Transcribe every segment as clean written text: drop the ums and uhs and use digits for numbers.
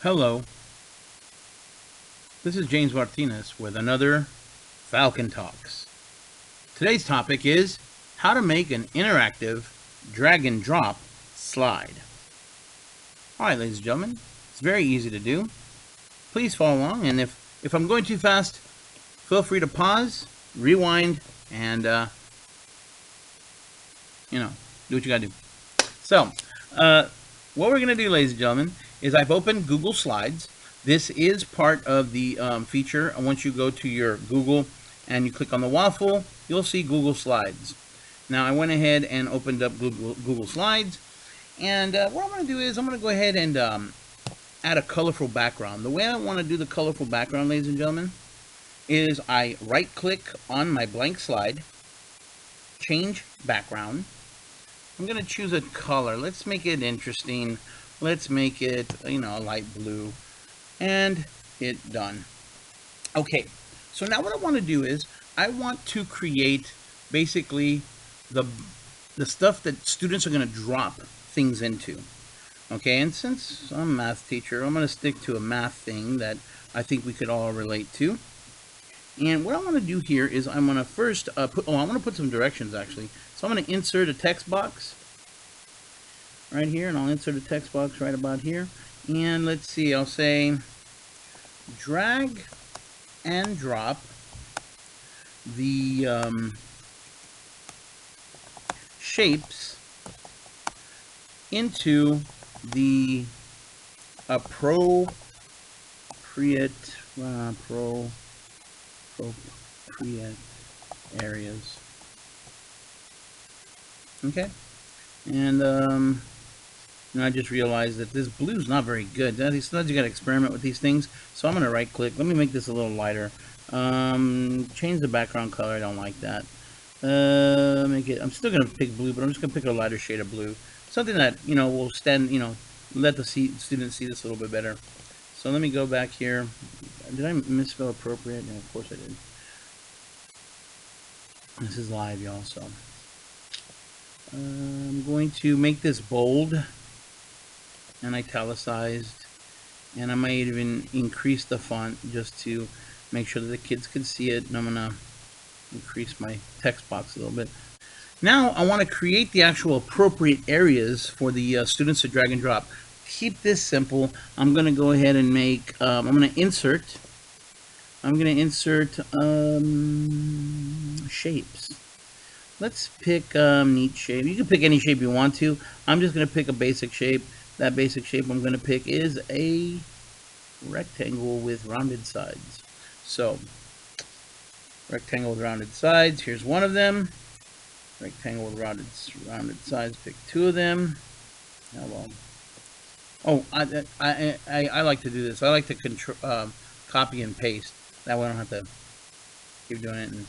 Hello, this is James Martinez with another Falcon Talks. Today's topic is how to make an interactive drag and drop slide. Alright, ladies and gentlemen, it's very easy to do. Please follow along, and if I'm going too fast, feel free to pause, rewind, and, do what you gotta do. So, what we're gonna do, ladies and gentlemen, is I've opened Google Slides. This is part of the feature. Once you go to your Google and you click on the waffle, you'll see Google Slides. Now, I went ahead and opened up Google Slides, and what I'm going to do is I'm going to go ahead and add a colorful background. The way I want to do the colorful background, ladies and gentlemen, is I right-click on my blank slide, change background. I'm going to choose a color. Let's make it interesting. Let's make it, a light blue. And hit done. Okay, so now what I want to do is I want to create basically the stuff that students are going to drop things into. Okay, and since I'm a math teacher, I'm going to stick to a math thing that I think we could all relate to. And what I want to do here is I'm going to first I want to put some directions actually. So I'm going to insert a text box right here, and I'll insert a text box right about here. And let's see, I'll say drag and drop the shapes into the appropriate areas. Okay, and I just realized that this blue is not very good. Sometimes you got to experiment with these things. So I'm going to right click. Let me make this a little lighter. Change the background color. I don't like that. I'm still going to pick blue, but I'm just going to pick a lighter shade of blue. Something that, will let the students see this a little bit better. So let me go back here. Did I misspell appropriate? Yeah, of course I did. This is live, y'all, so. I'm going to make this bold and italicized, and I might even increase the font just to make sure that the kids can see it. And I'm gonna increase my text box a little bit. Now I want to create the actual appropriate areas for the students to drag and drop. Keep this simple. I'm gonna go ahead and make I'm gonna insert shapes. Let's pick neat shape. You can pick any shape you want to. I'm just gonna pick a basic shape. That basic shape I'm going to pick is a rectangle with rounded sides. So, rectangle with rounded sides. Here's one of them. Rectangle with rounded sides. Pick two of them. Hello. Oh, I like to do this. I like to copy and paste. That way I don't have to keep doing it. And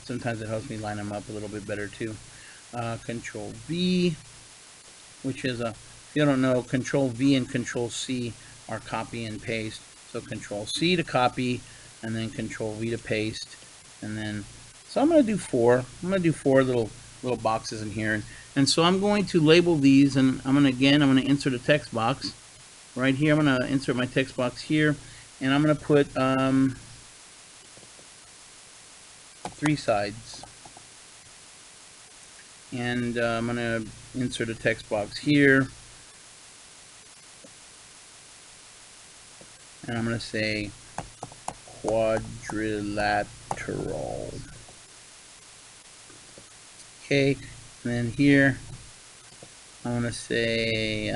sometimes it helps me line them up a little bit better too. Control V, which is a... If you don't know, Control V and Control C are copy and paste. So Control C to copy, and then Control V to paste, and then. So I'm going to do 4. I'm going to do 4 little boxes in here, and so I'm going to label these, and I'm going to insert a text box right here. I'm going to insert my text box here, and I'm going to put 3 sides, and I'm going to insert a text box here. And I'm going to say quadrilateral. Okay, and then here I want to say,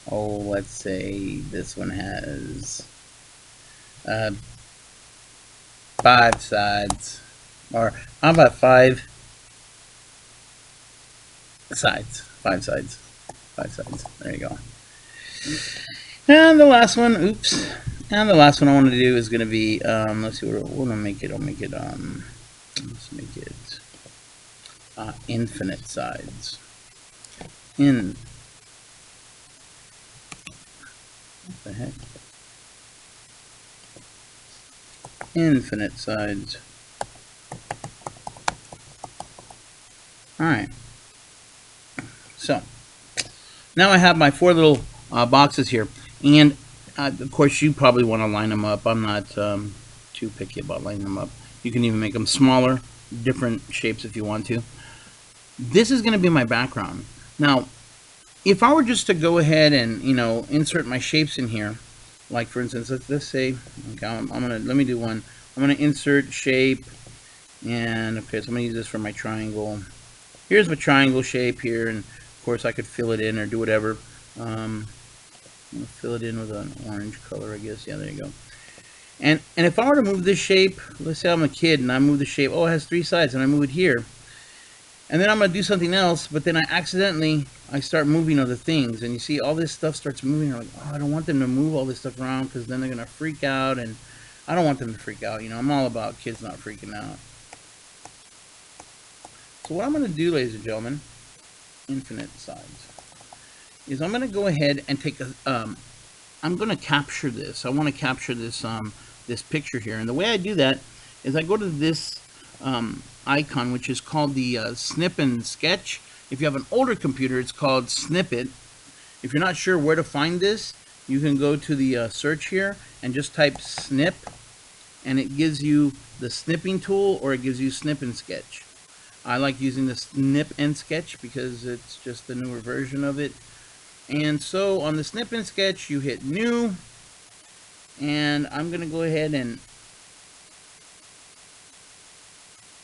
let's say this one has 5 sides. Or how about 5 sides? 5 sides. 5 sides. There you go. And the last one, oops. And the last one I want to do is going to be, let's see, what we'll make it. I'll make it, let's make it infinite sides. What the heck? Infinite sides. Alright. So, now I have my 4 little boxes here. And of course, you probably want to line them up. I'm not too picky about lining them up. You can even make them smaller, different shapes if you want to. This is going to be my background. Now, if I were just to go ahead and, insert my shapes in here, like for instance, let's say, okay, let me do one. I'm gonna insert shape, and okay, so I'm gonna use this for my triangle. Here's my triangle shape here, and of course I could fill it in or do whatever. I'm gonna fill it in with an orange color, I guess. Yeah, there you go. And if I were to move this shape, let's say I'm a kid and I move the shape. Oh, it has 3 sides, and I move it here. And then I'm going to do something else, but then I start moving other things. And you see all this stuff starts moving. I'm like, oh, I don't want them to move all this stuff around because then they're going to freak out. And I don't want them to freak out. I'm all about kids not freaking out. So what I'm going to do, ladies and gentlemen, infinite sides, is I'm going to go ahead and take I'm going to capture this. I want to capture this, this picture here. And the way I do that is I go to this icon, which is called the snip and sketch. If you have an older computer, it's called snippet. If you're not sure where to find this, you can go to the search here and just type snip, and it gives you the snipping tool, or it gives you snip and sketch. I like using the snip and sketch because it's just the newer version of it. And so on the snip and sketch, you hit new, and I'm going to go ahead and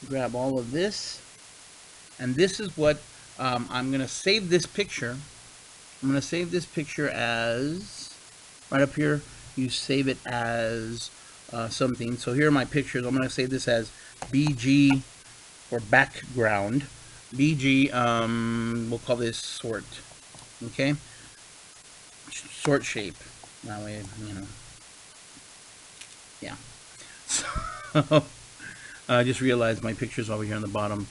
grab all of this, and this is what I'm going to save this picture. I'm going to save this picture as, right up here, you save it as something. So here are my pictures. I'm going to save this as BG for background. BG, we'll call this sort, okay? Sort shape. That way, yeah. So, I just realized my pictures over here on the bottom.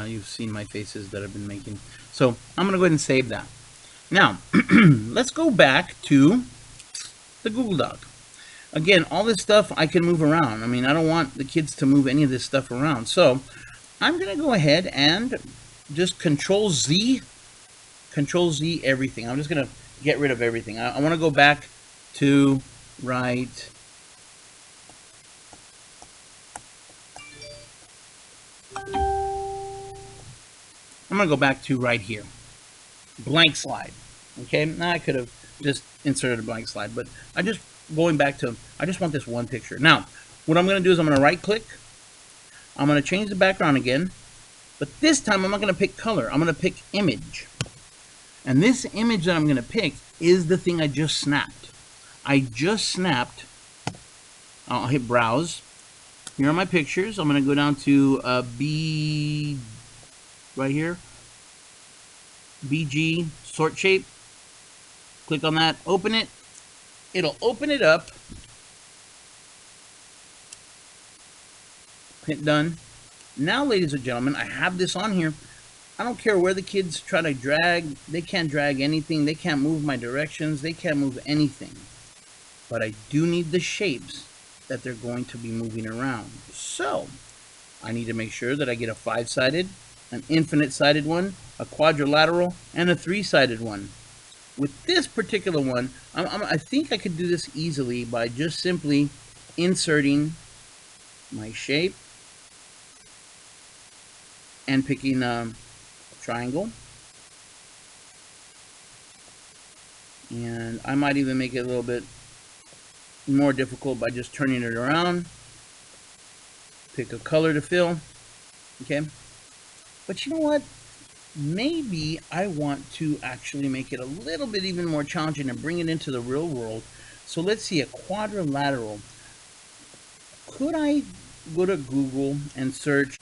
You've seen my faces that I've been making. So I'm going to go ahead and save that. Now, let's go back to the Google Doc. Again, all this stuff I can move around. I mean, I don't want the kids to move any of this stuff around. So I'm going to go ahead and just Control Z everything. I'm just going to get rid of everything. I want to go back to right. I'm going to go back to right here. Blank slide. Okay, now I could have just inserted a blank slide, but I just want this one picture. Now, what I'm going to do is I'm going to right click. I'm going to change the background again, but this time I'm not going to pick color. I'm going to pick image. And this image that I'm going to pick is the thing I just snapped. I just snapped. I'll hit browse. Here are my pictures. I'm going to go down to B right here. BG sort shape. Click on that. Open it. It'll open it up. Hit done. Now, ladies and gentlemen, I have this on here. I don't care where the kids try to drag. They can't drag anything. They can't move my directions. They can't move anything. But I do need the shapes that they're going to be moving around. So I need to make sure that I get a 5-sided, an infinite-sided one, a quadrilateral, and a 3-sided one. With this particular one, I think I could do this easily by just simply inserting my shape and picking a triangle. And I might even make it a little bit more difficult by just turning it around. Pick a color to fill. Okay. But you know what? Maybe I want to actually make it a little bit even more challenging and bring it into the real world. So let's see, a quadrilateral. Could I go to Google and search?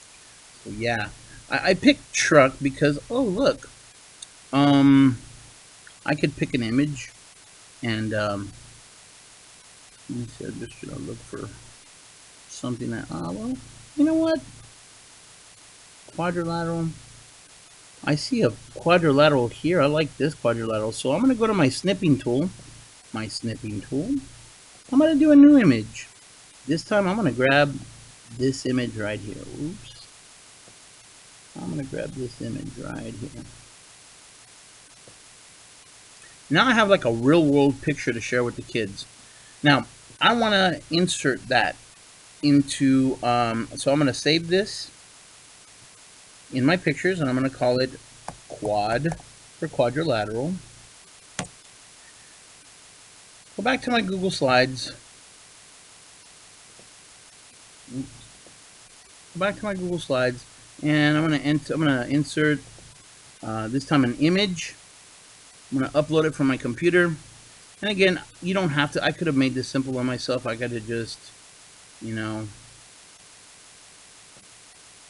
So yeah, I picked truck because, oh look, I could pick an image and let me see, I'm just gonna look for something that, well, you know what? Quadrilateral. I see a quadrilateral here. I like this quadrilateral. So I'm going to go to my snipping tool. I'm going to do a new image. This time I'm going to grab this image right here. Oops. I'm going to grab this image right here. Now I have like a real world picture to share with the kids. Now I want to insert that into, so I'm going to save this in my pictures, and I'm going to call it quad for quadrilateral. Go back to my Google Slides. Go back to my Google Slides, and I'm going to insert this time an image. I'm going to upload it from my computer. And again, you don't have to. I could have made this simple on myself. I got to just, you know,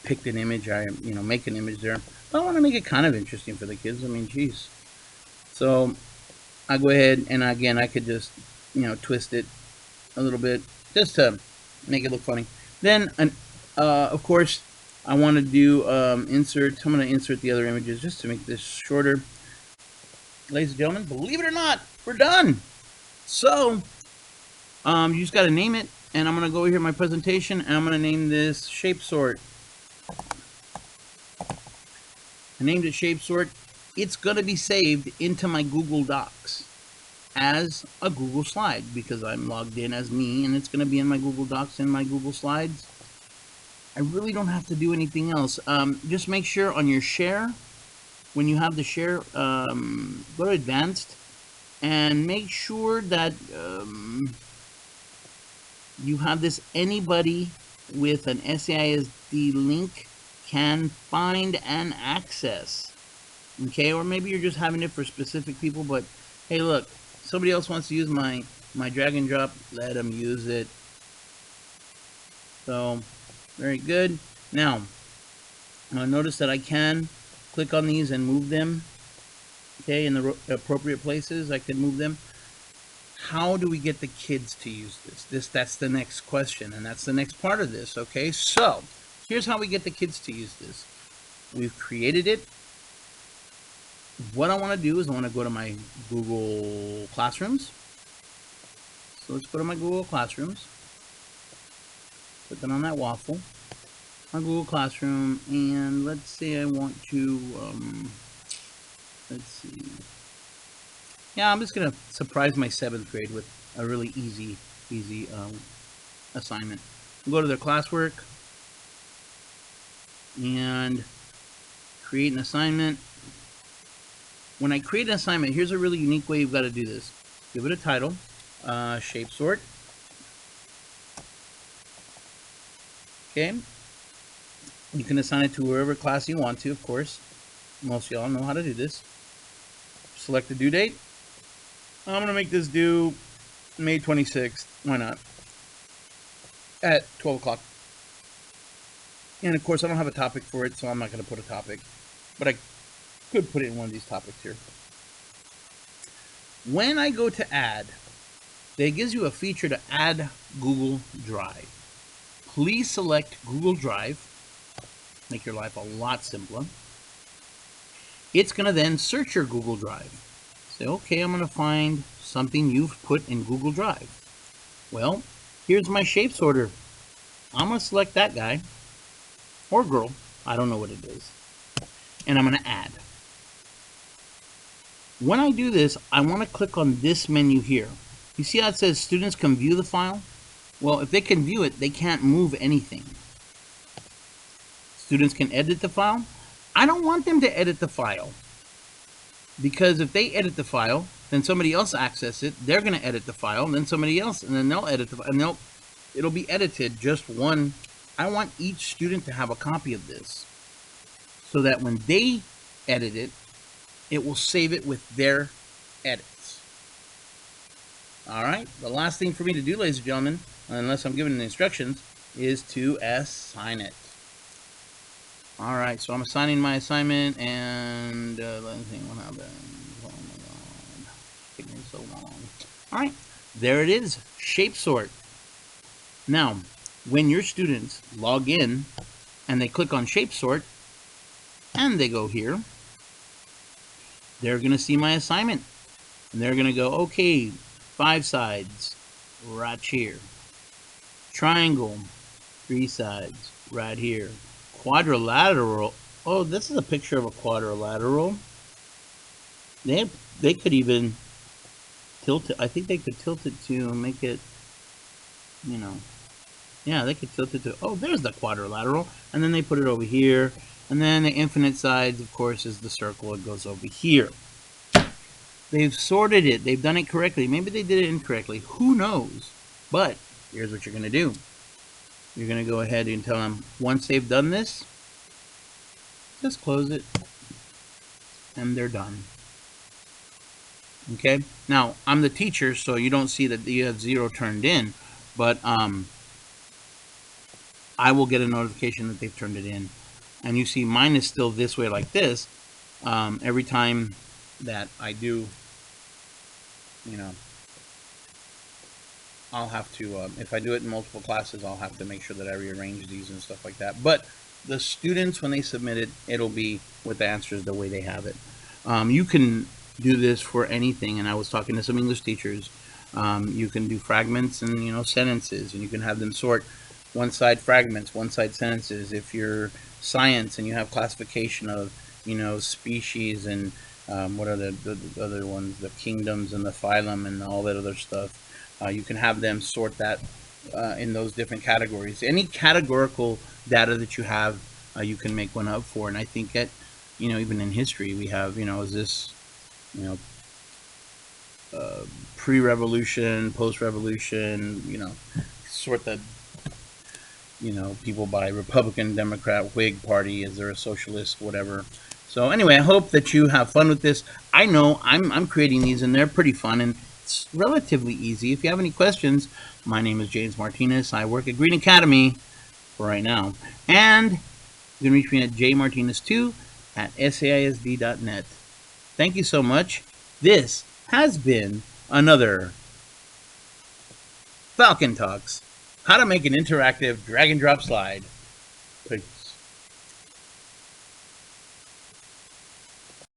picked an image. Make an image there. But I want to make it kind of interesting for the kids. I mean, geez. So I go ahead and again, I could just, twist it a little bit just to make it look funny. Then, of course, I want to do insert. I'm going to insert the other images just to make this shorter. Ladies and gentlemen, believe it or not, we're done. So, you just got to name it, and I'm going to go here in my presentation, and I'm going to name this shape sort. I named it shape sort. It's going to be saved into my Google Docs as a Google slide because I'm logged in as me, and it's going to be in my Google Docs and my Google Slides. I really don't have to do anything else. Just make sure on your share, when you have the share, go to advanced and make sure that you have this. Anybody with an SAISD link can find and access. Okay, or maybe you're just having it for specific people, but hey, look, somebody else wants to use my drag and drop, let them use it. So, very good. Now, notice that I can click on these and move them. Okay, in the appropriate places, I can move them. How do we get the kids to use this? That's the next question, and that's the next part of this. Okay, so here's how we get the kids to use this. We've created it. What I want to do is I want to go to my Google Classrooms. So let's go to my Google Classrooms. Clicking on that waffle. My Google Classroom, and let's say I want to, let's see. Yeah, I'm just going to surprise my 7th grade with a really easy assignment. Go to their classwork and create an assignment. When I create an assignment, here's a really unique way you've got to do this. Give it a title, shape sort. Okay. You can assign it to wherever class you want to, of course. Most of y'all know how to do this. Select the due date. I'm going to make this due May 26th. Why not? At 12 o'clock. And of course, I don't have a topic for it, so I'm not going to put a topic. But I could put it in one of these topics here. When I go to add, it gives you a feature to add Google Drive. Please select Google Drive. Make your life a lot simpler. It's going to then search your Google Drive. Say, okay, I'm going to find something you've put in Google Drive. Well, here's my shape sorter. I'm going to select that guy or girl. I don't know what it is. And I'm going to add. When I do this, I want to click on this menu here. You see how it says students can view the file? Well, if they can view it, they can't move anything. Students can edit the file. I don't want them to edit the file, because if they edit the file, then somebody else access it. They're going to edit the file, and then somebody else, and then they'll edit the file, and it'll be edited just one. I want each student to have a copy of this, so that when they edit it, it will save it with their edits. All right. The last thing for me to do, ladies and gentlemen, unless I'm giving the instructions, is to assign it. All right, so I'm assigning my assignment, and let's see what happens. Oh my God, it's taking so long. All right, there it is, shape sort. Now, when your students log in and they click on shape sort, and they go here, they're going to see my assignment, and they're going to go, okay, 5 sides, right here. Triangle, 3 sides, right here. Quadrilateral. Oh, this is a picture of a quadrilateral. They could even tilt it. I think they could tilt it to make it, you know, yeah, they could tilt it to, oh, there's the quadrilateral. And then they put it over here. And then the infinite sides, of course, is the circle. It goes over here. They've sorted it. They've done it correctly. Maybe they did it incorrectly. Who knows? But here's what you're going to do. You're going to go ahead and tell them, once they've done this, just close it. And they're done. Okay? Now, I'm the teacher, so you don't see that you have 0 turned in. But I will get a notification that they've turned it in. And you see mine is still this way like this. Every time that I do, you know, I'll have to, if I do it in multiple classes, I'll have to make sure that I rearrange these and stuff like that. But the students, when they submit it, it'll be with the answers the way they have it. You can do this for anything, and I was talking to some English teachers. You can do fragments and, you know, sentences, and you can have them sort one side fragments, one side sentences. If you're science and you have classification of, you know, species and what are the other ones, the kingdoms and the phylum and all that other stuff, you can have them sort that in those different categories. Any categorical data that you have, you can make one up for. And I think that, you know, even in history, we have, you know, is this, you know, pre-revolution, post-revolution, you know, sort the, you know, people by Republican, Democrat, Whig party. Is there a socialist, whatever? So anyway, I hope that you have fun with this. I know I'm creating these, and they're pretty fun, and it's relatively easy. If you have any questions, my name is James Martinez. I work at Green Academy for right now. And you can reach me at jmartinez2@saisd.net. Thank you so much. This has been another Falcon Talks, how to make an interactive drag and drop slide.